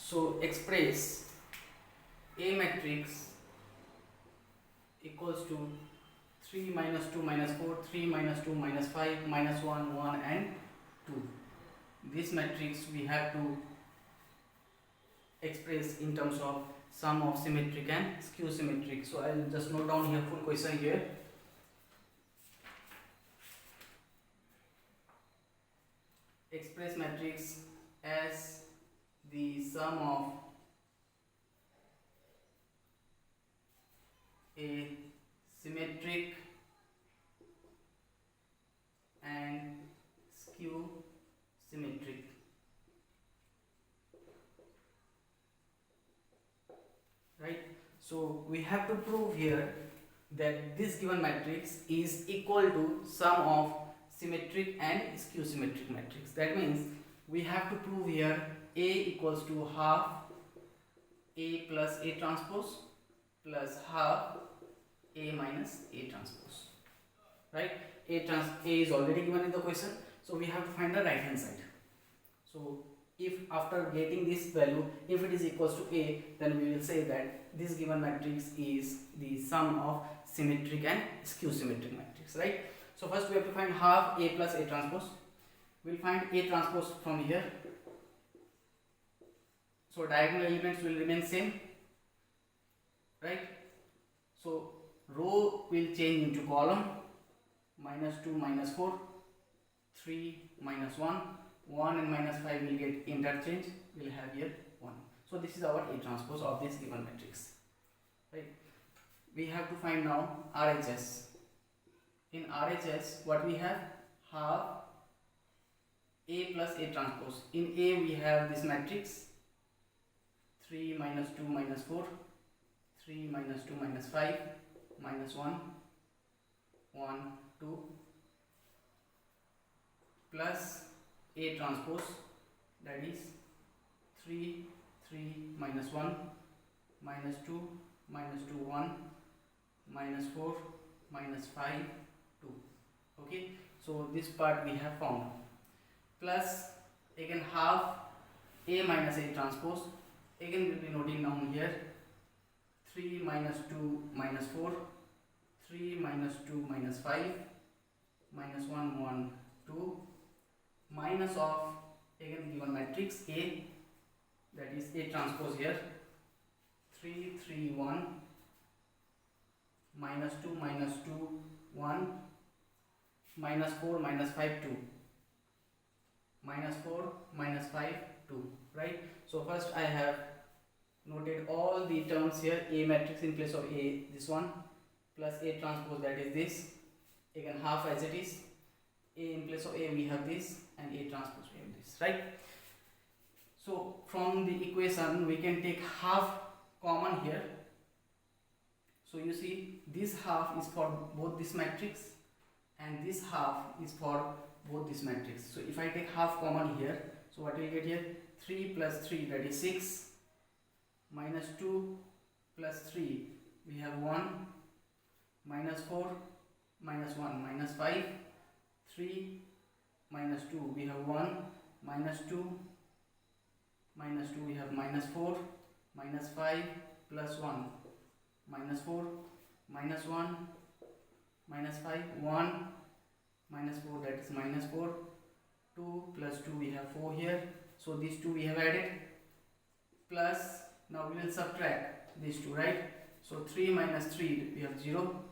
So express A matrix equals to 3 minus 2 minus 4, 3 minus 2 minus 5, minus 1, 1 and 2. This matrix we have to express in terms of sum of symmetric and skew symmetric. So I will just note down here full question here. Express matrix as the sum of a symmetric and skew symmetric. Right? So we have to prove here that this given matrix is equal to sum of symmetric and skew symmetric matrix. That means we have to prove here A equals to half A plus A transpose plus half A minus A transpose. Right? A is already given in the question, so we have to find the right hand side. So if after getting this value, if it is equals to A, then we will say that this given matrix is the sum of symmetric and skew symmetric matrix. Right? So first we have to find half A plus A transpose. We will find A transpose from here. So diagonal elements will remain same. Right? So row will change into column. Minus 2 minus 4, 3 minus 1, 1 and minus 5 will get interchanged. We will have here 1. So this is our A transpose of this given matrix. Right? We have to find now RHS. In RHS, what we have? Half A plus A transpose. In A we have this matrix 3 minus 2 minus 4, 3 minus 2 minus 5, minus 1, 1, 2 plus A transpose, that is 3, 3 minus 1, minus 2, minus 2, 1, minus 4, minus 5, 2. Okay, so this part we have found. Plus again half A minus A transpose. Again we will be noting down here 3 minus 2 minus 4, 3 minus 2 minus 5, minus 1, 1, 2, minus of again given matrix A, that is A transpose here 3, 3, 1, minus 2, minus 2, 1, minus 4, minus 5, 2, minus 4, minus 5, 2. Right? So first I have noted all the terms here. A matrix in place of A, this one, plus A transpose, that is this, again half as it is. A in place of A we have this, and A transpose we have this. Right? So from the equation we can take half common here. So you see this half is for both this matrix and this half is for both this matrix. So if I take half common here, so what will get here? 3 plus 3, that is 6, minus 2 plus 3 we have 1, minus 4, minus 1, minus 5, 3, minus 2 we have 1, minus 2, minus 2 we have minus 4, minus 5, plus 1, minus 4, minus 1, minus 5, 1, minus 4, that is minus 4, 2 plus 2 we have 4 here. So these two we have added, plus now we will subtract these two, right? So 3 minus 3 we have 0,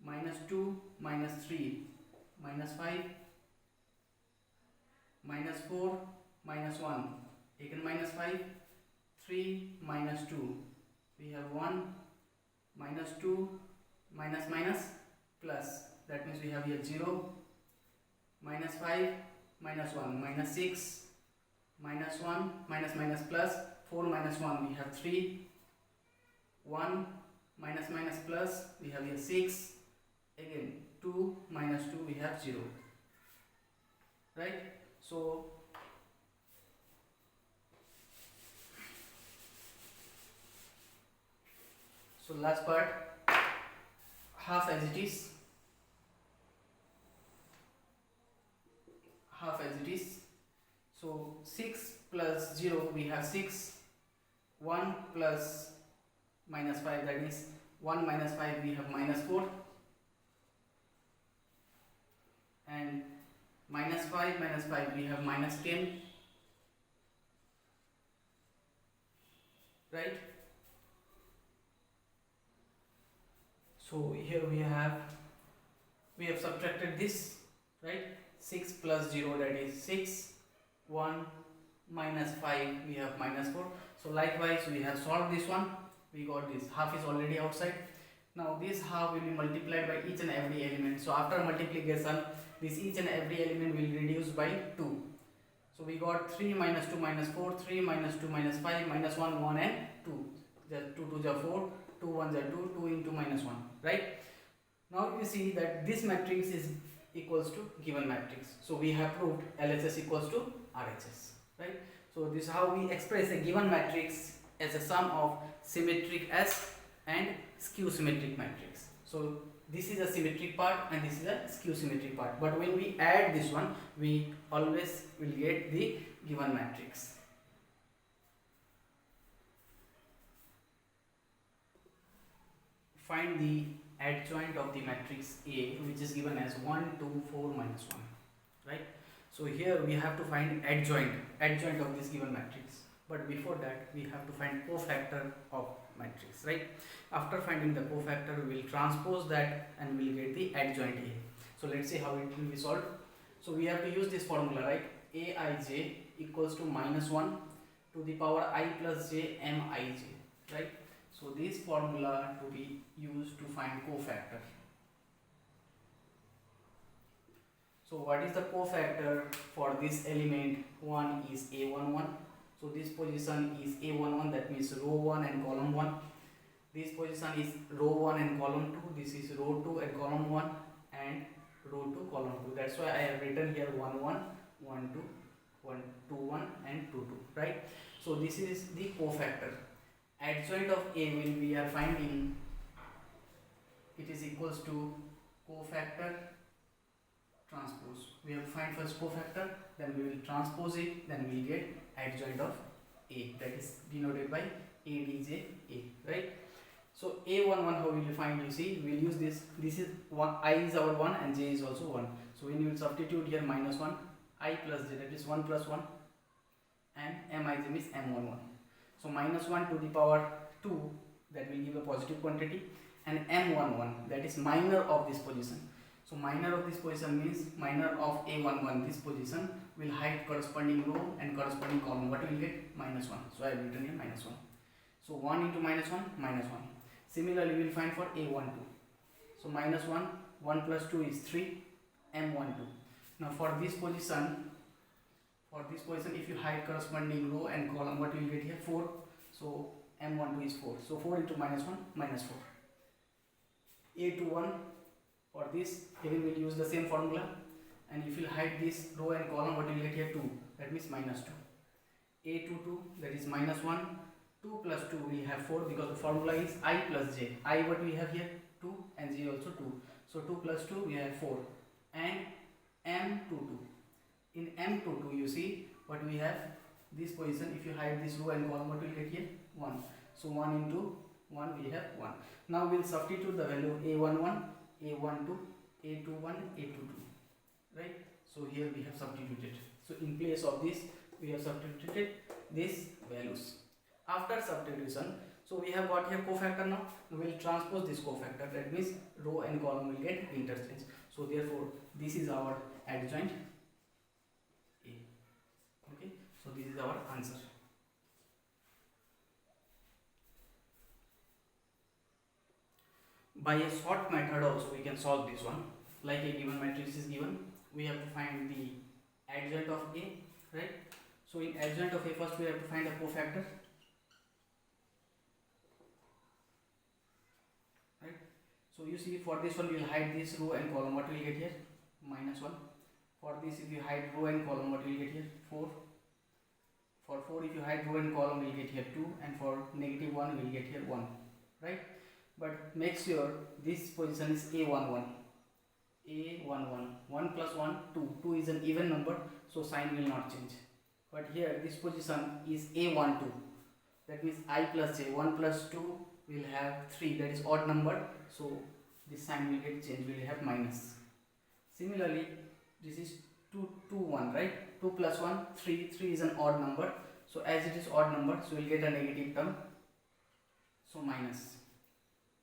minus 2 minus 3 minus 5, minus 4 minus 1 again minus 5, 3 minus 2 we have 1, minus 2 minus minus plus, that means we have here 0, minus 5 minus 1, minus 6, minus 1, minus minus plus, 4 minus 1 we have 3, 1 minus minus plus we have here 6, again 2 minus 2 we have 0. Right? So last part, half as it is, So 6 plus 0 we have 6, 1 plus minus 5, that is 1 minus 5 we have minus 4, and minus 5 we have minus 10, right? So here we have subtracted this, right? 6 plus 0, that is 6, 1 minus 5 we have minus 4. So likewise we have solved this one, we got this half is already outside. Now this half will be multiplied by each and every element. So after multiplication, this each and every element will reduce by 2. So we got 3 minus 2 minus 4, 3 minus 2 minus 5, minus 1, 1 and 2. Just 2 to the 4, 2 1 the 2, 2 into minus 1, right? Now you see that this matrix is equals to given matrix. So we have proved LHS equals to RHS, right? So this is how we express a given matrix as a sum of symmetric S and skew symmetric matrix. So this is a symmetric part and this is a skew symmetric part, but when we add this one, we always will get the given matrix. Find the adjoint of the matrix A, which is given as 1 2 4 minus 1, right? So here we have to find adjoint of this given matrix, but before that we have to find cofactor of matrix, right? After finding the cofactor, we will transpose that and we will get the adjoint A. So let's see how it will be solved. So we have to use this formula, right? Aij equals to minus 1 to the power I plus j mij, right? So this formula to be used to find cofactor. So what is the cofactor for this element? 1 is A11. So this position is A11, that means row 1 and column 1. This position is row 1 and column 2. This is row 2 and column 1 and row 2 column 2. That's why I have written here 1 1 1 2 1 2 1 and 2 2, right? So this is the cofactor. Adjoint of A will we are finding, it is equals to cofactor transpose. We have to find first cofactor, then we will transpose it, then we will get adjoint of A, that is denoted by ADJ A, right? So A11 how will you find? You see, we will use this. This is 1, I is our 1 and j is also 1. So when you will substitute here minus 1, I plus j, that is 1 plus 1, and mij means m11. So minus 1 to the power 2, that will give a positive quantity, and m11, that is minor of this position. So minor of this position means minor of A11, this position will hide corresponding row and corresponding column. What will get? Minus 1. So I have written here minus 1. So 1 into minus 1, minus 1. Similarly, we will find for A12. So minus 1, 1 plus 2 is 3, m12. Now for this position, if you hide corresponding row and column, what you will get here? 4. So m12 is 4. So 4 into minus 1, minus 4. A21, for this again we will use the same formula, and if you hide this row and column, what you will get here? 2. That means minus 2. A22, that is minus 1. 2 plus 2 we have 4, because the formula is I plus j. I what we have here? 2, and j also 2. So 2 plus 2 we have 4, and m22. In m22 you see what we have, this position, if you hide this row and column, what will get here? 1. So 1 into 1 we have 1. Now we will substitute the value of A11, A12, A21, A22, right? So here we have substituted. So in place of this we have substituted these values. After substitution, so we have got here cofactor. Now we will transpose this cofactor, that means row and column will get interchanged. So therefore this is our adjoint A. Okay, so this is our answer. By a short method also we can solve this one. Like a given matrix is given, we have to find the adjoint of A, right? So in adjoint of A, first we have to find a cofactor, right? So you see, for this one we will hide this row and column, what we will get here? Minus 1. For this, if you hide row and column, what we will get here? 4. For 4, if you hide row and column, we will get here 2, and for negative 1 we will get here 1, right? But make sure this position is A11. A11, 1 plus 1, 2. 2 is an even number, so sign will not change. but here this position is A12. That means I plus j, 1 plus 2 will have 3, that is odd number, so this sign will get changed, we will have minus. Similarly, this is 2, 2, 1, right? 2 plus 1, 3, 3 is an odd number, so as it is odd number, so we will get a negative term, so minus.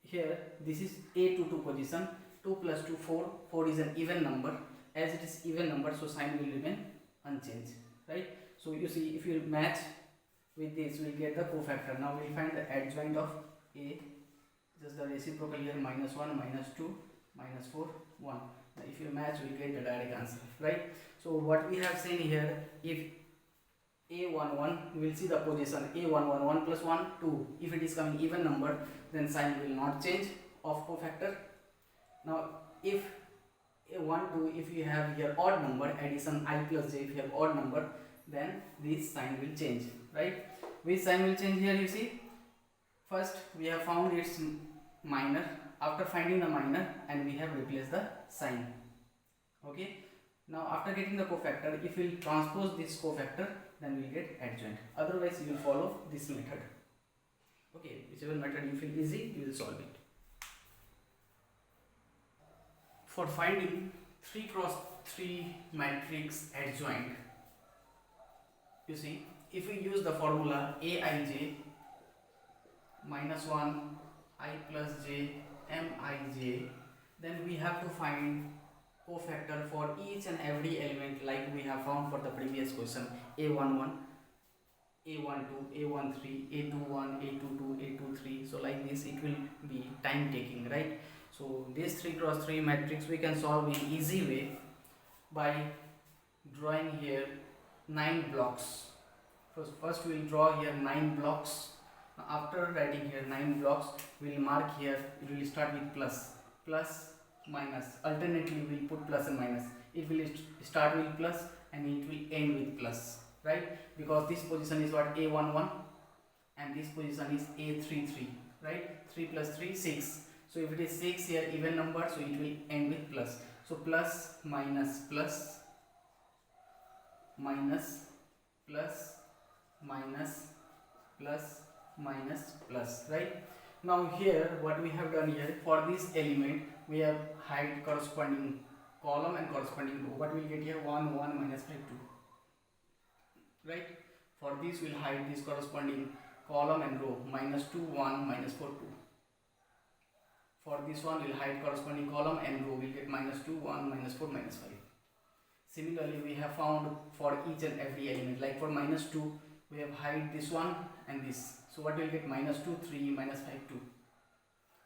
Here, this is A22 position, 2 plus 2, 4, 4 is an even number, as it is even number, so sign will remain unchanged, right? So you see, if you match with this, we will get the cofactor. Now we will find the adjoint of A, just the reciprocal here, minus 1, minus 2, minus 4, 1. Now if you match, we will get the direct answer, right? So what we have seen here, if A11, we will see the position A11, 1 plus 1, 2. If it is coming even number, then sign will not change of cofactor. Now if A12, if you have here odd number, addition I plus j, if you have odd number, then this sign will change, right? Which sign will change here, you see? First we have found its minor. After finding the minor, and we have replaced the sign. Okay. Now after getting the cofactor, if we will transpose this cofactor, then we will get adjoint. Otherwise you will follow this method. Okay, whichever method you feel easy, you will solve it. For finding 3 cross 3 matrix adjoint, you see, if we use the formula Aij minus 1 I plus j mij, then we have to find cofactor for each and every element, like we have found for the previous question, A11, A12, A13, A21, A22, A23. So like this it will be time taking, right? So this 3 cross 3 matrix we can solve in easy way by drawing here 9 blocks. First we will draw here 9 blocks. Now after writing here 9 blocks, we will mark here, it will start with plus, minus. Alternately we will put plus and minus. It will start with plus and it will end with plus, right? Because this position is what, A11, and this position is A33, right? 3 plus 3, 6. So if it is 6 here, even number, so it will end with plus. So plus, minus, plus, minus, plus, minus, plus, minus, plus, right? Now here what we have done here, for this element we have hide corresponding column and corresponding row. What we will get here, 1, 1, minus 5, 2, right? For this we will hide this corresponding column and row, minus 2, 1, minus 4, 2. For this one we will hide corresponding column and row, we will get minus 2, 1, minus 4, minus 5. Similarly we have found for each and every element, like for minus 2 we have hide this one and this. So what we will get, minus 2, 3, minus 5, 2,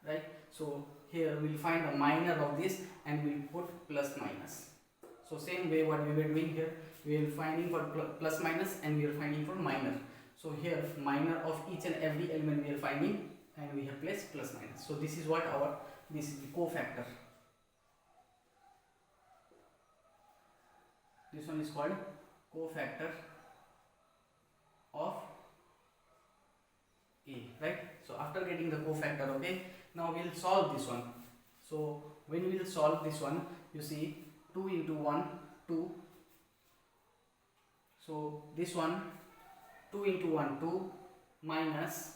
right? So here we will find the minor of this and we will put plus minus. So same way what we were doing here, we are finding for plus minus and we are finding for minor. So here minor of each and every element we are finding and we have placed plus minus. So this is what this is the cofactor. This one is called cofactor of A, right? So after getting the cofactor, okay, now we will solve this one. So when we will solve this one, you see 2 into 1, 2. So this one 2 into 1, 2, minus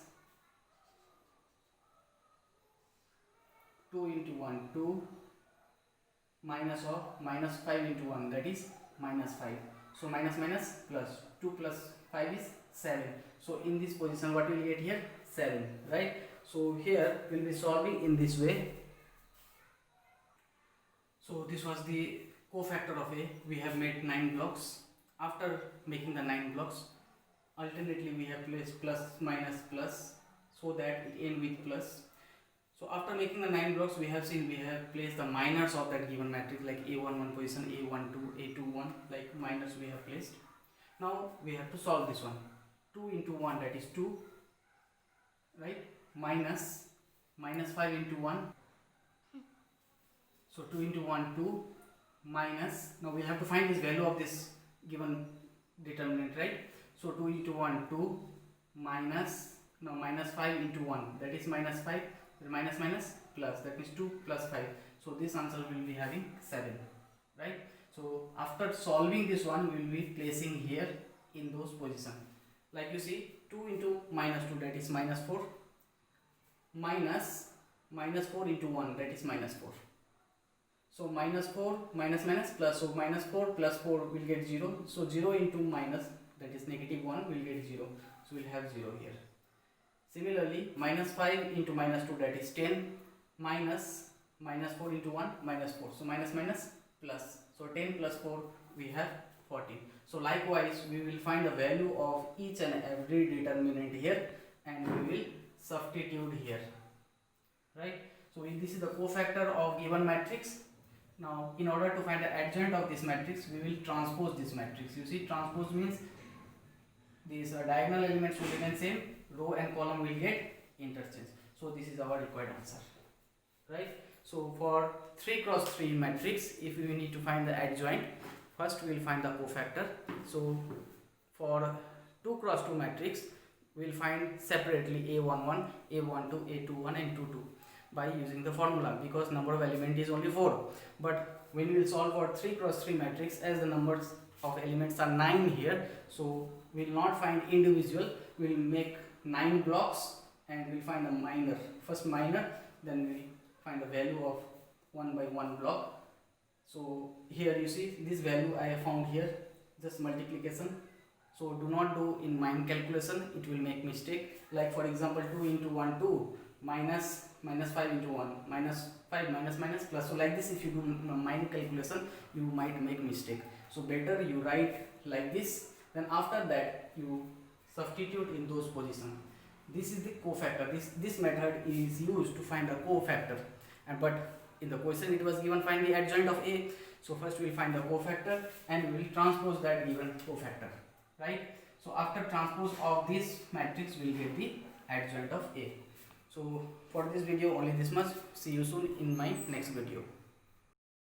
2 into 1, 2, minus of minus 5 into 1, that is minus 5. So minus minus plus, 2 plus 5 is 7. So in this position what we will get here, 7, right? So here we will be solving in this way. So this was the cofactor of A. We have made 9 blocks. After making the 9 blocks, alternately we have placed plus minus plus so that it end with plus. So after making the 9 blocks, we have seen we have placed the minors of that given matrix, like A11 position, A12, A21, like minors we have placed. Now we have to solve this one. 2 into 1, that is 2, right? Minus 5 into 1. So 2 into 1, 2, minus, now we have to find this value of this given determinant, right? So 2 into 1, 2, minus, now minus 5 into 1, that is minus 5, minus minus plus, that means 2 plus 5. So this answer will be having 7, right? So after solving this one, we will be placing here in those position. Like you see, 2 into minus 2, that is minus 4, minus 4 into 1, that is minus 4. So minus 4 minus minus plus, so minus 4 plus 4 will get 0. So 0 into minus, that is negative 1, will get 0. So we'll have 0 here. Similarly, minus 5 into minus 2, that is 10, minus 4 into 1, minus 4. So minus minus plus. So 10 plus 4, we have 14. So likewise, we will find the value of each and every determinant here and we will substitute here. Right? So this is the cofactor of given matrix. Now, in order to find the adjoint of this matrix, we will transpose this matrix. You see, transpose means these diagonal elements will remain same, row and column will get interchanged. So this is our required answer. Right? So for 3 cross 3 matrix, if we need to find the adjoint, first we will find the cofactor. So for 2 cross 2 matrix, we will find separately A11, A12, A21 and 22 by using the formula, because number of element is only 4. But when we will solve for 3 cross 3 matrix, as the numbers of elements are 9 here, so we will not find individual, we will make 9 blocks and we will find the minor, first minor, then we find the value of 1 by 1 block. So here you see this value I have found here, just multiplication. So do not do in mind calculation, it will make mistake. Like for example, 2 into 1, 2, minus 5 into 1, minus 5 minus minus plus. So like this, if you do mind calculation, you might make mistake. So better you write like this, then after that you substitute in those positions. This is the cofactor. This method is used to find the cofactor. And but in the question it was given find the adjoint of A. So first we will find the cofactor and we will transpose that given cofactor. Right? So after transpose of this matrix, we will get the adjoint of A. So for this video only this much. See you soon in my next video.